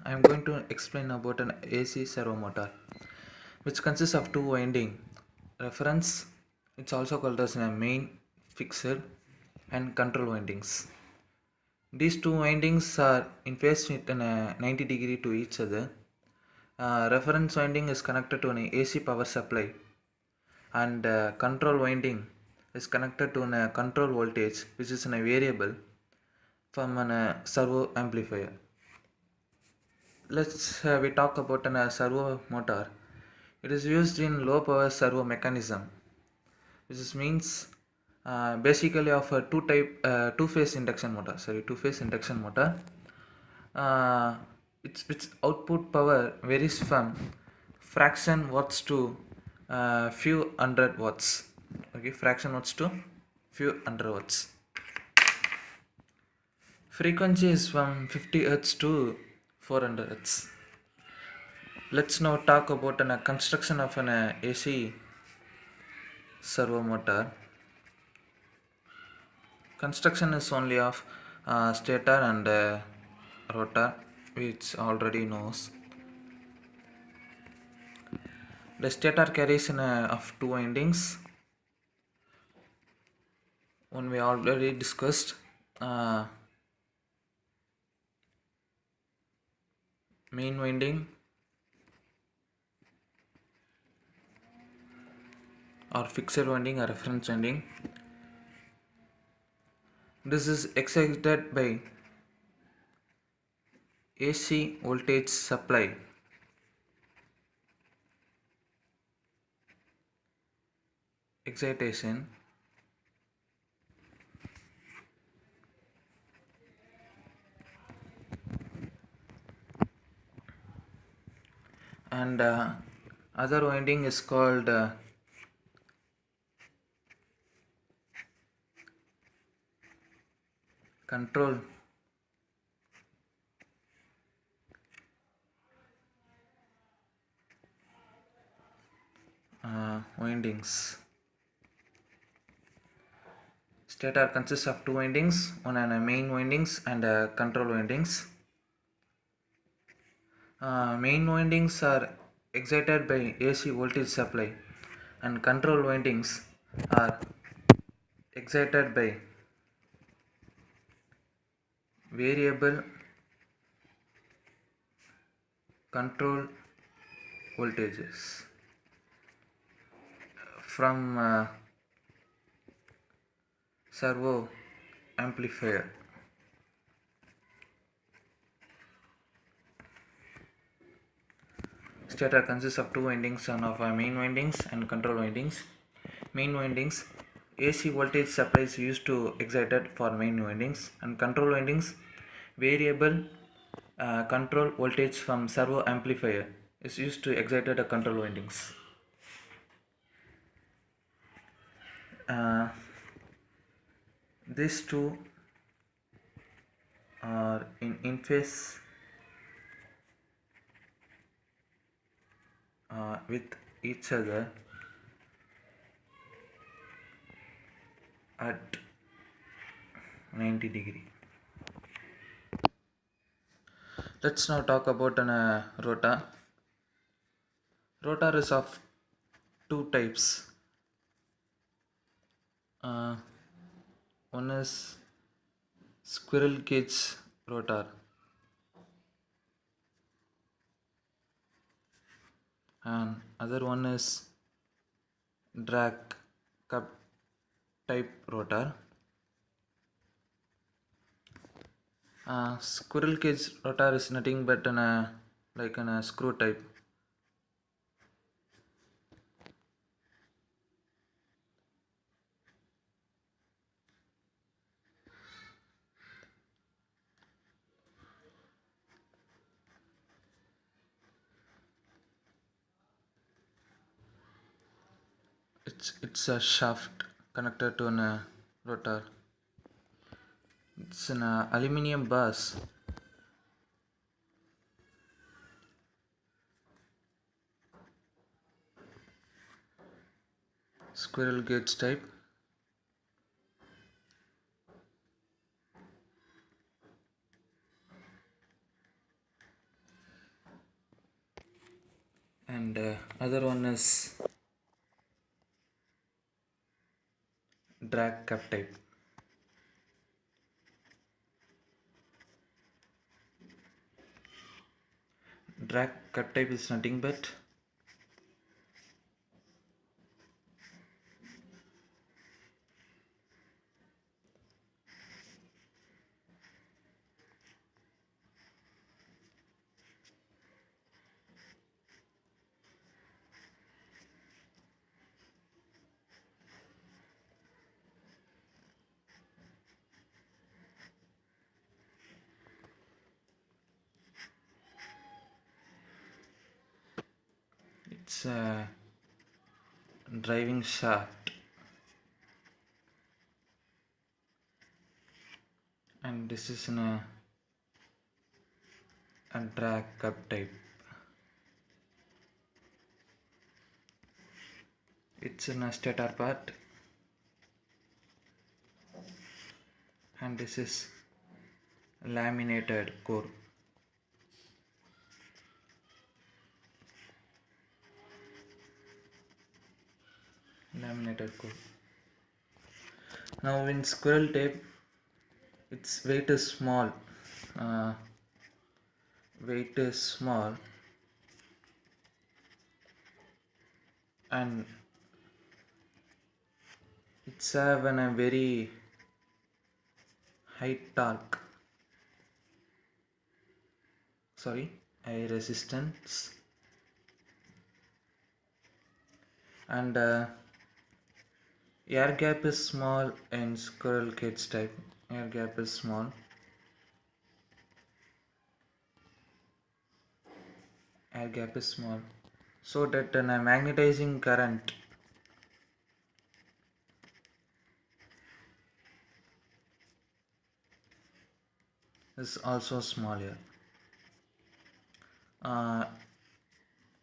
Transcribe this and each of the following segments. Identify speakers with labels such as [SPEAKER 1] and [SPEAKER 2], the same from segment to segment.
[SPEAKER 1] I am going to explain about an AC servo motor, which consists of two winding reference. It's also called as a main, fixer, and control windings. These two windings are in phase with a 90-degree to each other. Reference winding is connected to an AC power supply, and control winding is connected to a control voltage, which is a variable from a servo amplifier. Let's we talk about a servo motor. It is used in low power servo mechanism, which means basically of a two phase induction motor. Two phase induction motor. Uh, its output power varies from fraction watts to few hundred watts. Okay, fraction watts to few hundred watts. Frequency is from 50 Hz to 400 Hz. Let's now talk about a construction of an AC servo motor. Construction is only of stator and rotor, which already knows. The stator carries of two windings. One we already discussed. Main winding or fixed winding or reference winding. This is excited by AC voltage supply. Excitation and other winding is called control windings. Stator consists of two windings, one and main windings and control windings. Main windings are excited by AC voltage supply and control windings are excited by variable control voltages from servo amplifier. Stator consists of two windings, one of main windings and control windings. Main windings, AC voltage supply is used to excited for main windings, and control windings, variable control voltage from servo amplifier is used to excited a control windings. These two are in phase with each other at 90-degree. Let's now talk about an rotor. Rotor is of two types. One is squirrel cage rotor and other one is drag cup type rotor. Squirrel cage rotor is nothing but like a screw type. It's a shaft connected to a rotor. It's an aluminum bus. Squirrel cage type. and other one is drag cup type. Drag cup type is nothing but it's a driving shaft, and this is in a drag cup type. It's in a stator part, and this is laminated core. Laminated core. Now in squirrel tape, its weight is small. Uh, weight is small, and it's having a very high torque. High resistance, and air gap is small in squirrel cage type. Air gap is small. Air gap is small, so that a magnetizing current is also small here. Uh,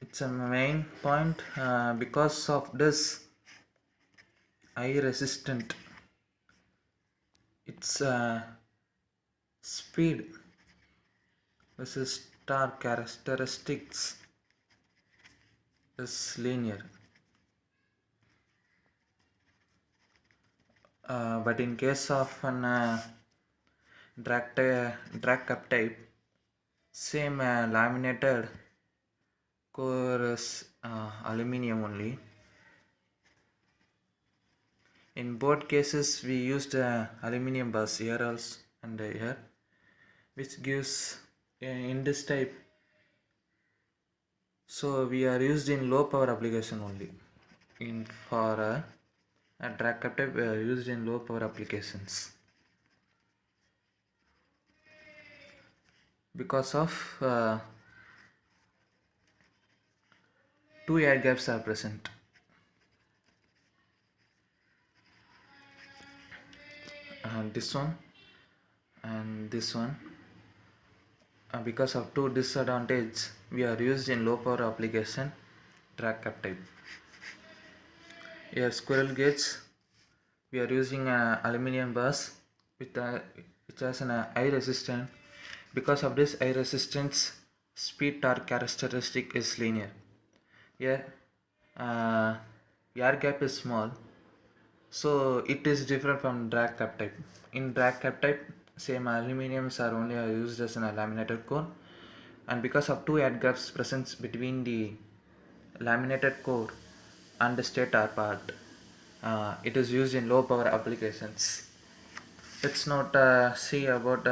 [SPEAKER 1] it's a main point because of this high resistant. Its speed versus torque characteristics is linear. But in case of an drag cup type, same laminated core is aluminium only. In both cases, we used aluminium bus here also and here, which gives in this type. So we are used in low power application only. In for a drag cup type, we are used in low power applications because of two air gaps are present. This one and this one. Because of two disadvantages, we are used in low power application drag cup type. Here squirrel gauge, we are using aluminium bus with which has an high resistance. Because of this high resistance, speed torque characteristic is linear. Here air gap is small, so it is different from drag cup type. In drag cup type, same aluminiums are only used as a laminated core, and because of two air gaps present between the laminated core and the stator part, it is used in low power applications. Let's not see about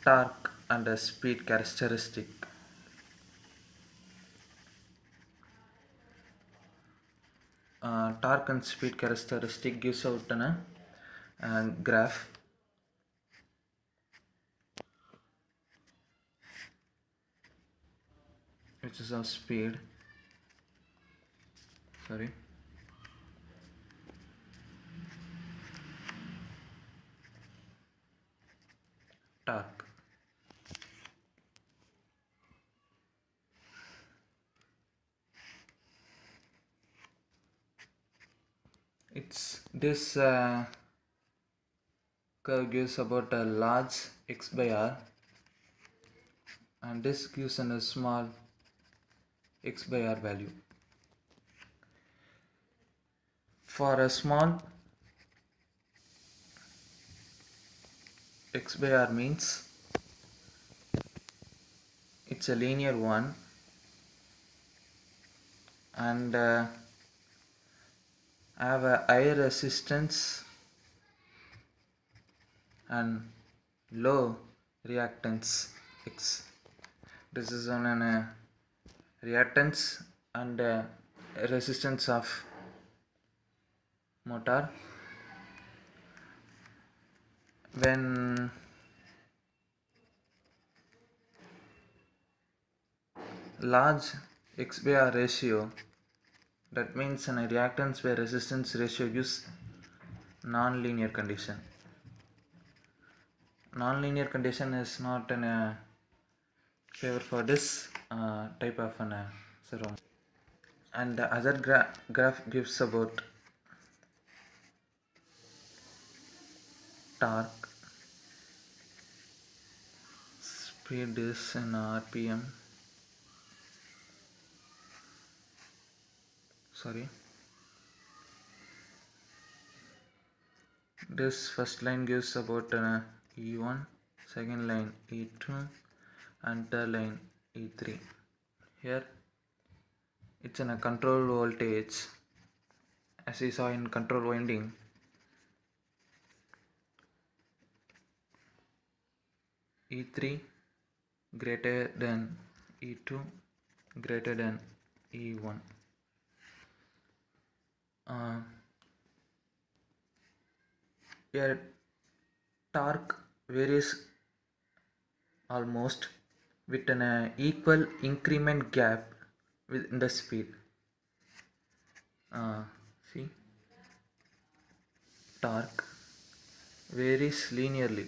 [SPEAKER 1] torque and speed characteristic. Torque and speed characteristic gives out a graph. Which is of speed, torque. It's this curve gives about a large x by r, and this gives a small X by R value. For a small, X by R means it's a linear one, and I have a high resistance and low reactance X. This is on an reactance and resistance of motor. When large X by R ratio, that means in a reactance by resistance ratio gives non-linear condition. Non-linear condition is not in a favor for this type of an servo. And the other graph gives about torque, speed is in RPM, sorry, this first line gives about E1, second line E2 and third line E3. Here it's in a control voltage, as we saw in control winding. E3 greater than E2 greater than E1. Here torque varies almost with an equal increment gap within the speed. See, torque varies linearly,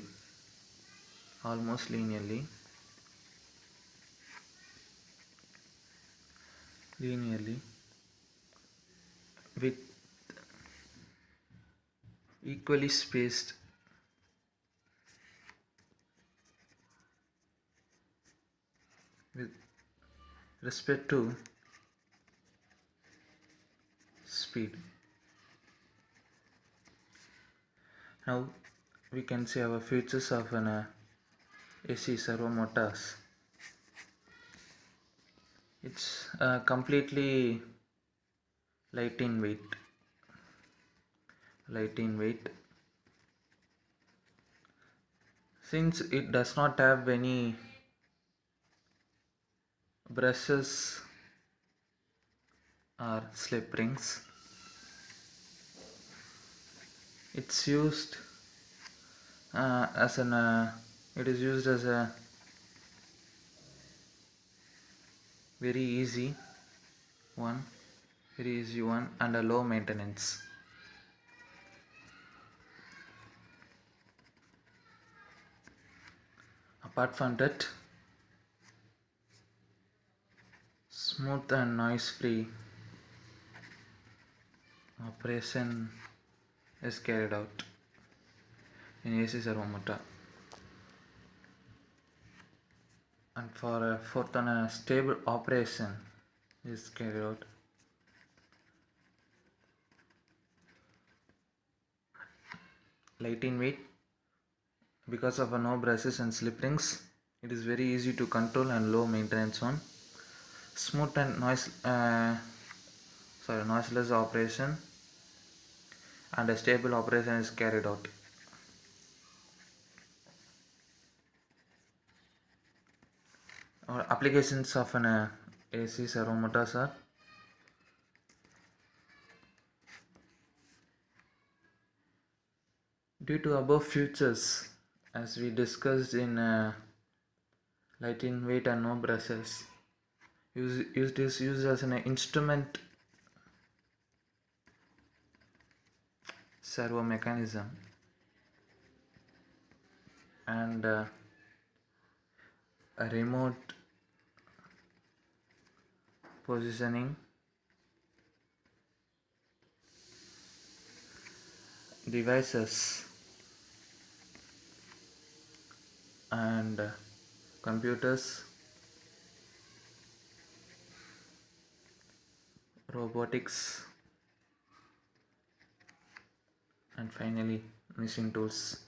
[SPEAKER 1] almost linearly with equally spaced with respect to speed. Now we can see our features of an AC servo motors. It's completely light in weight. Since it does not have any brushes or slip rings, it's used as an it is used as a very easy one and a low maintenance. Apart from that, smooth and noise free operation is carried out in AC servo motor. And for a fourth on a stable operation is carried out. Light in weight, because of no brushes and slip rings, it is very easy to control and low maintenance one. Smooth and noiseless operation and a stable operation is carried out. Our applications of an AC servo motors are due to above features, as we discussed in light in weight and no brushes, used as an instrument servo mechanism and a remote positioning devices and computers robotics, and finally machine tools.